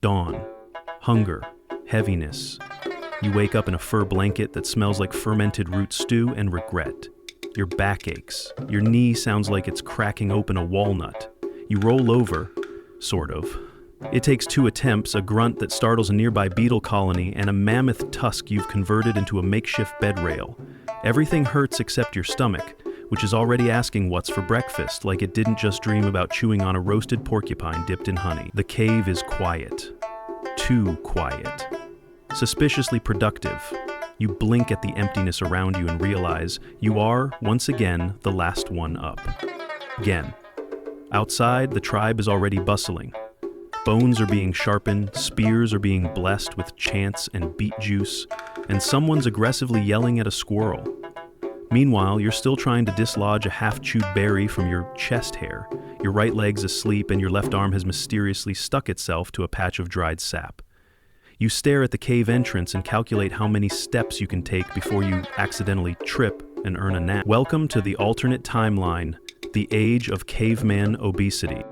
Dawn, hunger, heaviness. You wake up in a fur blanket that smells like fermented root stew and regret. Your back aches. Your knee sounds like it's cracking open a walnut. You roll over, sort of. It takes 2 attempts, a grunt that startles a nearby beetle colony, and a mammoth tusk you've converted into a makeshift bed rail. Everything hurts except your stomach, which is already asking what's for breakfast, like it didn't just dream about chewing on a roasted porcupine dipped in honey. The cave is quiet. Too quiet. Suspiciously productive. You blink at the emptiness around you and realize you are, once again, the last one up. Again. Outside, the tribe is already bustling. Bones are being sharpened, spears are being blessed with chants and beet juice, and someone's aggressively yelling at a squirrel. Meanwhile, you're still trying to dislodge a half-chewed berry from your chest hair. Your right leg's asleep and your left arm has mysteriously stuck itself to a patch of dried sap. You stare at the cave entrance and calculate how many steps you can take before you accidentally trip and earn a nap. Welcome to the alternate timeline, the Age of Caveman Obesity.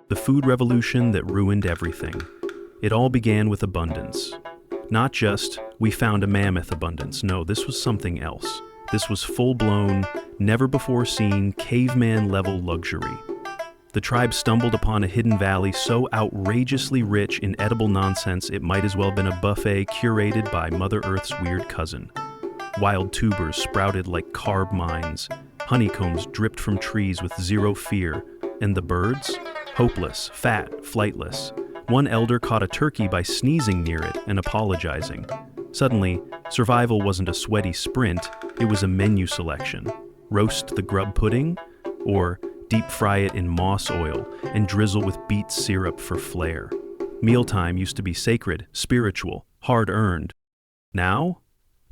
The food revolution that ruined everything. It all began with abundance. Not just, we found a mammoth abundance. No, this was something else. This was full-blown, never-before-seen, caveman-level luxury. The tribe stumbled upon a hidden valley so outrageously rich in edible nonsense it might as well have been a buffet curated by Mother Earth's weird cousin. Wild tubers sprouted like carb mines. Honeycombs dripped from trees with zero fear. And the birds? Hopeless, fat, flightless. One elder caught a turkey by sneezing near it and apologizing. Suddenly, survival wasn't a sweaty sprint, it was a menu selection. Roast the grub pudding, or deep fry it in moss oil and drizzle with beet syrup for flair. Mealtime used to be sacred, spiritual, hard-earned. Now,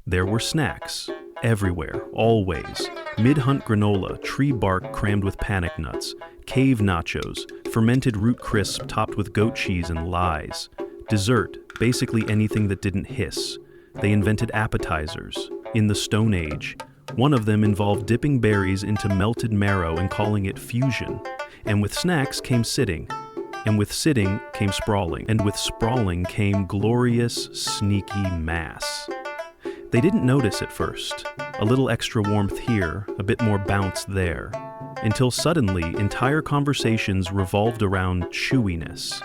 there were snacks. Everywhere, always. Mid-hunt granola, tree bark crammed with panic nuts, cave nachos, fermented root crisp topped with goat cheese and lies. Dessert, basically anything that didn't hiss. They invented appetizers. In the Stone Age, one of them involved dipping berries into melted marrow and calling it fusion. And with snacks came sitting. And with sitting came sprawling. And with sprawling came glorious, sneaky mass. They didn't notice at first. A little extra warmth here, a bit more bounce there. Until suddenly, entire conversations revolved around chewiness.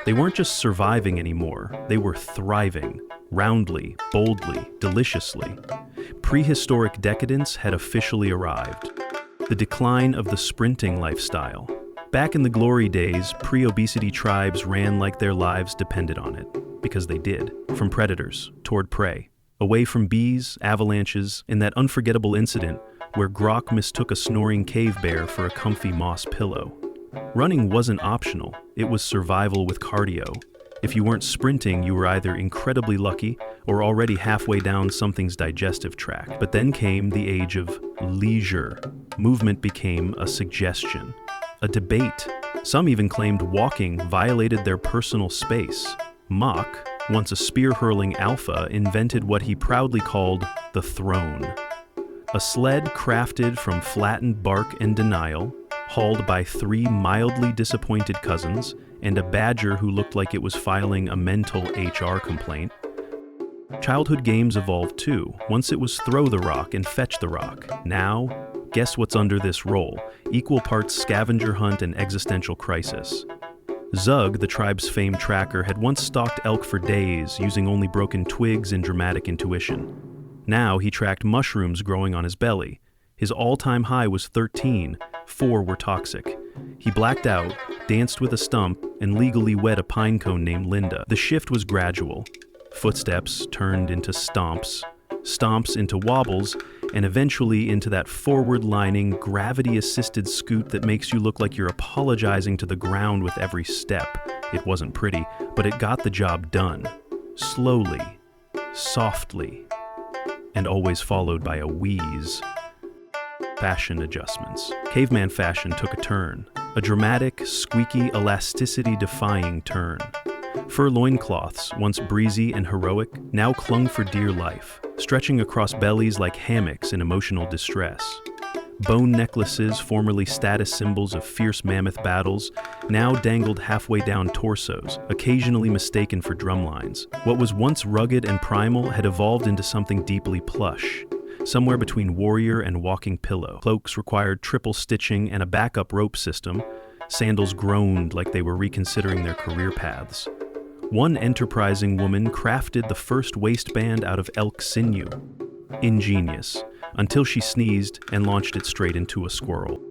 They weren't just surviving anymore, they were thriving. Roundly, boldly, deliciously. Prehistoric decadence had officially arrived. The decline of the sprinting lifestyle. Back in the glory days, pre-obesity tribes ran like their lives depended on it. Because they did. From predators, toward prey. Away from bees, avalanches, and that unforgettable incident where Grok mistook a snoring cave bear for a comfy moss pillow. Running wasn't optional, it was survival with cardio. If you weren't sprinting, you were either incredibly lucky or already halfway down something's digestive tract. But then came the age of leisure. Movement became a suggestion, a debate. Some even claimed walking violated their personal space. Mach, once a spear-hurling alpha, invented what he proudly called the throne. A sled crafted from flattened bark and denial, hauled by 3 mildly disappointed cousins, and a badger who looked like it was filing a mental HR complaint. Childhood games evolved too. Once it was throw the rock and fetch the rock. Now, guess what's under this role? Equal parts scavenger hunt and existential crisis. Zug, the tribe's famed tracker, had once stalked elk for days, using only broken twigs and dramatic intuition. Now he tracked mushrooms growing on his belly. His all-time high was 13, 4 were toxic. He blacked out, danced with a stump, and legally wed a pine cone named Linda. The shift was gradual. Footsteps turned into stomps, stomps into wobbles, and eventually into that forward-lining, gravity-assisted scoot that makes you look like you're apologizing to the ground with every step. It wasn't pretty, but it got the job done. Slowly, softly, and always followed by a wheeze. Fashion adjustments. Caveman fashion took a turn. A dramatic, squeaky, elasticity-defying turn. Fur loincloths, once breezy and heroic, now clung for dear life, stretching across bellies like hammocks in emotional distress. Bone necklaces, formerly status symbols of fierce mammoth battles, now dangled halfway down torsos, occasionally mistaken for drumlines. What was once rugged and primal had evolved into something deeply plush, somewhere between warrior and walking pillow. Cloaks required triple stitching and a backup rope system. Sandals groaned like they were reconsidering their career paths. One enterprising woman crafted the first waistband out of elk sinew. Ingenious, until she sneezed and launched it straight into a squirrel.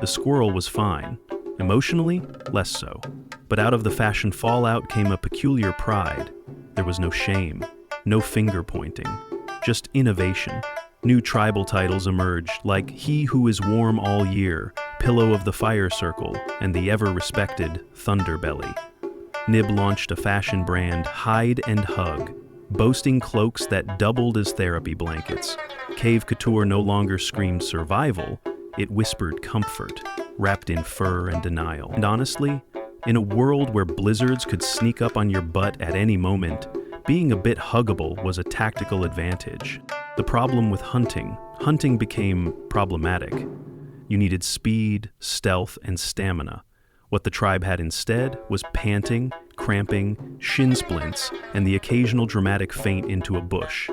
The squirrel was fine. Emotionally, less so. But out of the fashion fallout came a peculiar pride. There was no shame, no finger pointing, just innovation. New tribal titles emerged, like He Who Is Warm All Year, Pillow of the Fire Circle, and the ever-respected Thunderbelly. Nib launched a fashion brand, Hide and Hug, boasting cloaks that doubled as therapy blankets. Cave couture no longer screamed survival, it whispered comfort, wrapped in fur and denial. And honestly, in a world where blizzards could sneak up on your butt at any moment, being a bit huggable was a tactical advantage. The problem with hunting became problematic. You needed speed, stealth, and stamina. What the tribe had instead was panting, cramping, shin splints, and the occasional dramatic feint into a bush.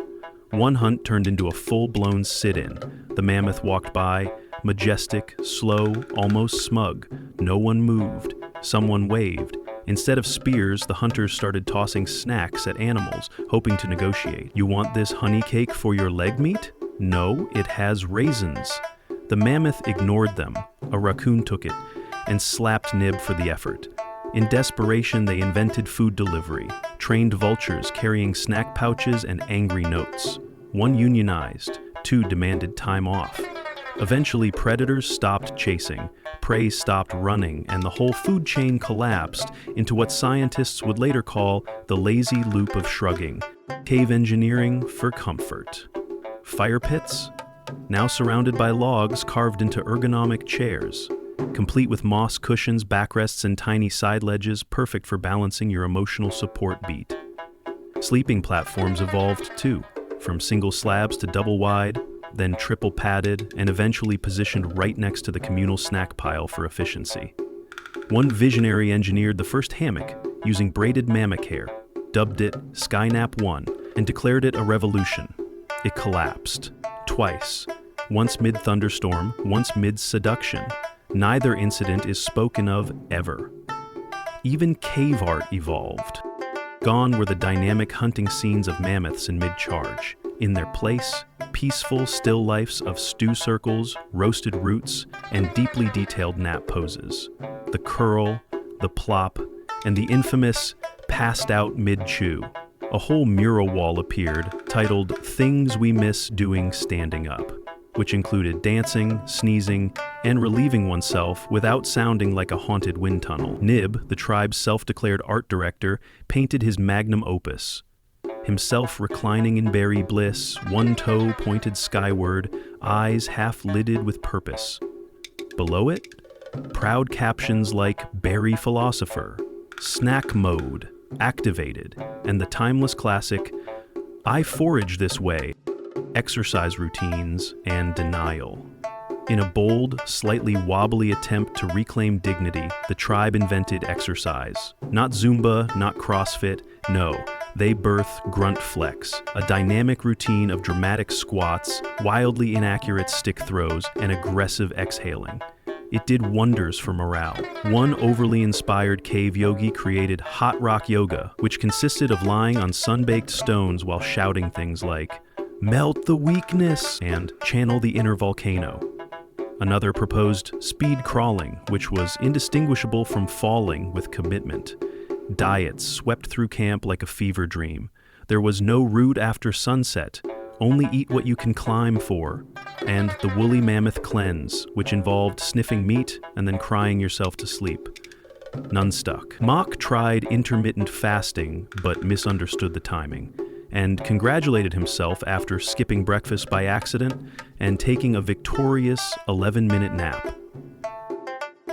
One hunt turned into a full-blown sit-in. The mammoth walked by, majestic, slow, almost smug. No one moved. Someone waved. Instead of spears, the hunters started tossing snacks at animals, hoping to negotiate. You want this honey cake for your leg meat? No, it has raisins. The mammoth ignored them. A raccoon took it and slapped Nib for the effort. In desperation, they invented food delivery, trained vultures carrying snack pouches and angry notes. One unionized, two demanded time off. Eventually, predators stopped chasing, prey stopped running, and the whole food chain collapsed into what scientists would later call the lazy loop of shrugging. Cave engineering for comfort. Fire pits, now surrounded by logs carved into ergonomic chairs, complete with moss cushions, backrests, and tiny side ledges, perfect for balancing your emotional support beat. Sleeping platforms evolved too, from single slabs to double wide, then triple padded, and eventually positioned right next to the communal snack pile for efficiency. One visionary engineered the first hammock using braided mammoth hair, dubbed it Skynap 1, and declared it a revolution. It collapsed, twice, once mid-thunderstorm, once mid-seduction. Neither incident is spoken of ever. Even cave art evolved. Gone were the dynamic hunting scenes of mammoths in mid-charge. In their place, peaceful still lifes of stew circles, roasted roots, and deeply detailed nap poses. The curl, the plop, and the infamous passed out mid-chew. A whole mural wall appeared, titled Things We Miss Doing Standing Up, which included dancing, sneezing, and relieving oneself without sounding like a haunted wind tunnel. Nib, the tribe's self-declared art director, painted his magnum opus. Himself reclining in berry bliss, one toe pointed skyward, eyes half-lidded with purpose. Below it, proud captions like Berry Philosopher, Snack Mode, Activated, and the timeless classic, I Forage This Way, exercise routines, and denial. In a bold, slightly wobbly attempt to reclaim dignity, the tribe invented exercise. Not Zumba, not CrossFit, no. They birth grunt flex, a dynamic routine of dramatic squats, wildly inaccurate stick throws, and aggressive exhaling. It did wonders for morale. One overly inspired cave yogi created hot rock yoga, which consisted of lying on sun-baked stones while shouting things like, "Melt the weakness," and "Channel the inner volcano." Another proposed speed crawling, which was indistinguishable from falling with commitment. Diets swept through camp like a fever dream. There was no route after sunset, only eat what you can climb for, and the woolly mammoth cleanse, which involved sniffing meat and then crying yourself to sleep. None stuck. Mock tried intermittent fasting, but misunderstood the timing, and congratulated himself after skipping breakfast by accident and taking a victorious 11-minute nap.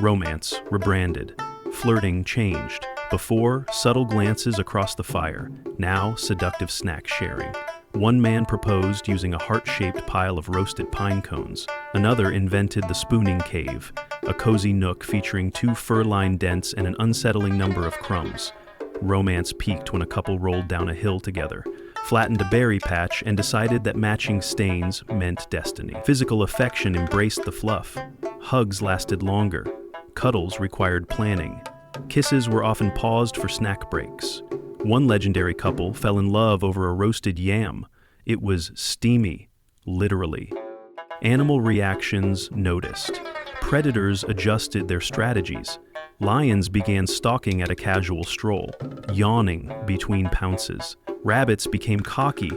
Romance rebranded. Flirting changed. Before, subtle glances across the fire. Now, seductive snack sharing. One man proposed using a heart-shaped pile of roasted pine cones. Another invented the spooning cave, a cozy nook featuring 2 fur-lined dents and an unsettling number of crumbs. Romance peaked when a couple rolled down a hill together, flattened a berry patch, and decided that matching stains meant destiny. Physical affection embraced the fluff. Hugs lasted longer. Cuddles required planning. Kisses were often paused for snack breaks. One legendary couple fell in love over a roasted yam. It was steamy, literally. Animal reactions noticed. Predators adjusted their strategies. Lions began stalking at a casual stroll, yawning between pounces. Rabbits became cocky.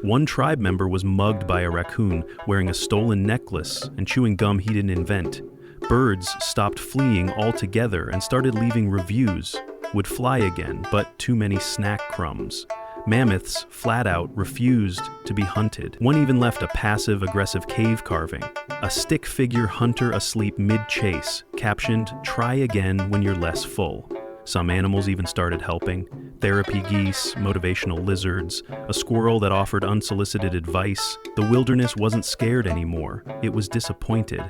One tribe member was mugged by a raccoon wearing a stolen necklace and chewing gum he didn't invent. Birds stopped fleeing altogether and started leaving reviews. Would fly again, but too many snack crumbs. Mammoths, flat out, refused to be hunted. One even left a passive-aggressive cave carving. A stick figure hunter asleep mid-chase, captioned, "Try again when you're less full." Some animals even started helping. Therapy geese, motivational lizards, a squirrel that offered unsolicited advice. The wilderness wasn't scared anymore. It was disappointed.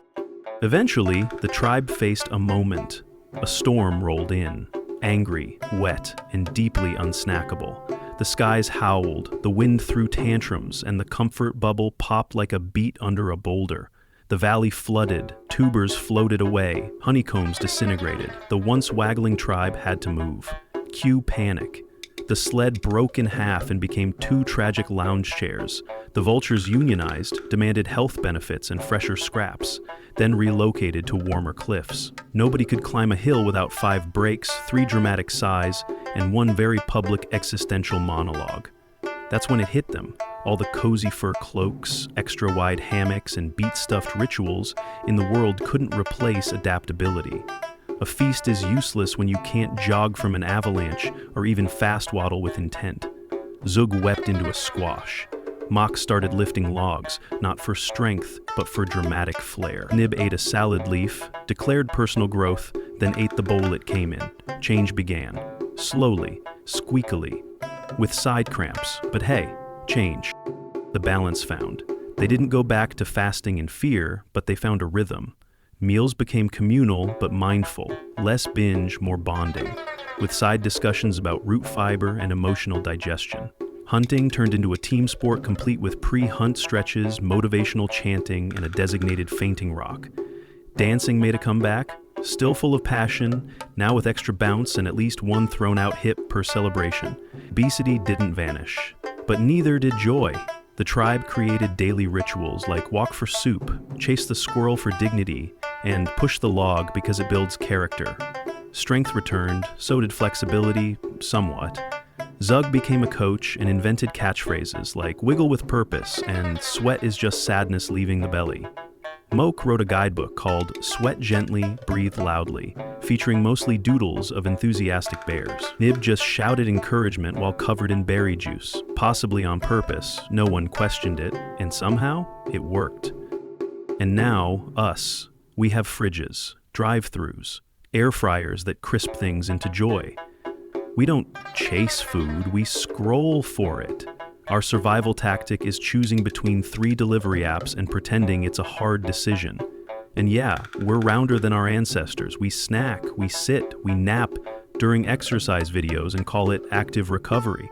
Eventually, the tribe faced a moment. A storm rolled in. Angry, wet, and deeply unsnackable. The skies howled, the wind threw tantrums, and the comfort bubble popped like a beet under a boulder. The valley flooded, tubers floated away, honeycombs disintegrated. The once waggling tribe had to move. Cue panic. The sled broke in half and became 2 tragic lounge chairs. The vultures unionized, demanded health benefits and fresher scraps, then relocated to warmer cliffs. Nobody could climb a hill without 5 breaks, 3 dramatic sighs, and 1 very public existential monologue. That's when it hit them. All the cozy fur cloaks, extra-wide hammocks, and beet-stuffed rituals in the world couldn't replace adaptability. A feast is useless when you can't jog from an avalanche or even fast waddle with intent. Zug wept into a squash. Mock started lifting logs, not for strength, but for dramatic flair. Nib ate a salad leaf, declared personal growth, then ate the bowl it came in. Change began. Slowly, squeakily, with side cramps, but hey, change. The balance found. They didn't go back to fasting in fear, but they found a rhythm. Meals became communal but mindful, less binge, more bonding, with side discussions about root fiber and emotional digestion. Hunting turned into a team sport complete with pre-hunt stretches, motivational chanting, and a designated fainting rock. Dancing made a comeback, still full of passion, now with extra bounce and at least 1 thrown-out hip per celebration. Obesity didn't vanish, but neither did joy. The tribe created daily rituals like walk for soup, chase the squirrel for dignity, and push the log because it builds character. Strength returned, so did flexibility, somewhat. Zug became a coach and invented catchphrases like wiggle with purpose and sweat is just sadness leaving the belly. Moke wrote a guidebook called Sweat Gently, Breathe Loudly, featuring mostly doodles of enthusiastic bears. Nib just shouted encouragement while covered in berry juice, possibly on purpose. No one questioned it, and somehow, it worked. And now, us. We have fridges, drive-thrus, air fryers that crisp things into joy. We don't chase food, we scroll for it. Our survival tactic is choosing between 3 delivery apps and pretending it's a hard decision. And yeah, we're rounder than our ancestors. We snack, we sit, we nap during exercise videos and call it active recovery.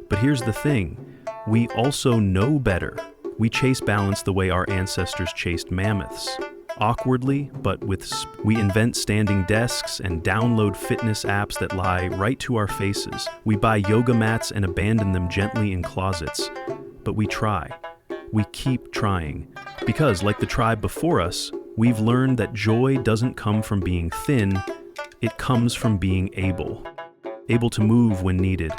But here's the thing, we also know better. We chase balance the way our ancestors chased mammoths. Awkwardly, but we invent standing desks and download fitness apps that lie right to our faces. We buy yoga mats and abandon them gently in closets. But we try. We keep trying. Because, like the tribe before us, we've learned that joy doesn't come from being thin, it comes from being able. Able to move when needed.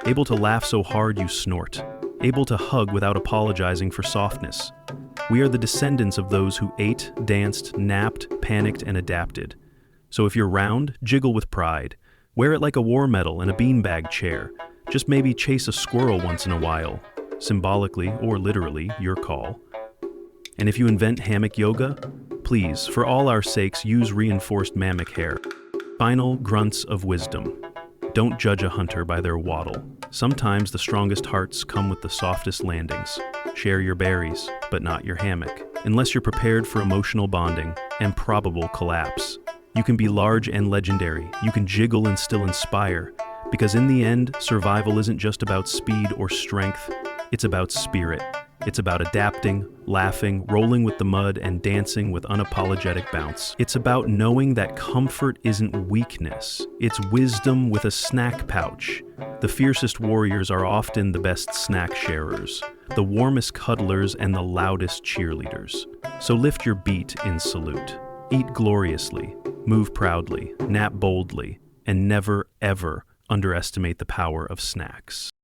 Able to laugh so hard you snort. Able to hug without apologizing for softness. We are the descendants of those who ate, danced, napped, panicked, and adapted. So if you're round, jiggle with pride. Wear it like a war medal and a beanbag chair. Just maybe chase a squirrel once in a while. Symbolically or literally, your call. And if you invent hammock yoga, please, for all our sakes, use reinforced mammoth hair. Final grunts of wisdom. Don't judge a hunter by their waddle. Sometimes the strongest hearts come with the softest landings. Share your berries, but not your hammock, unless you're prepared for emotional bonding and probable collapse. You can be large and legendary. You can jiggle and still inspire, because in the end, survival isn't just about speed or strength, it's about spirit. It's about adapting, laughing, rolling with the mud, and dancing with unapologetic bounce. It's about knowing that comfort isn't weakness, it's wisdom with a snack pouch. The fiercest warriors are often the best snack sharers, the warmest cuddlers, and the loudest cheerleaders. So lift your beet in salute. Eat gloriously, move proudly, nap boldly, and never, ever underestimate the power of snacks.